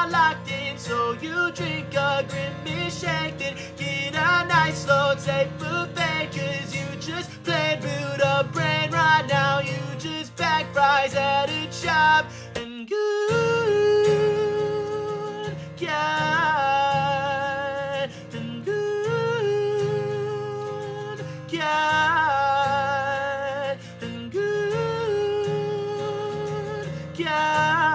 all locked in. So you drink a Grimace shake, then get a nice slow tape of fake. Cause you just played Buddha brain right now. You just back fries at a shop. And good God, and good God, and good God.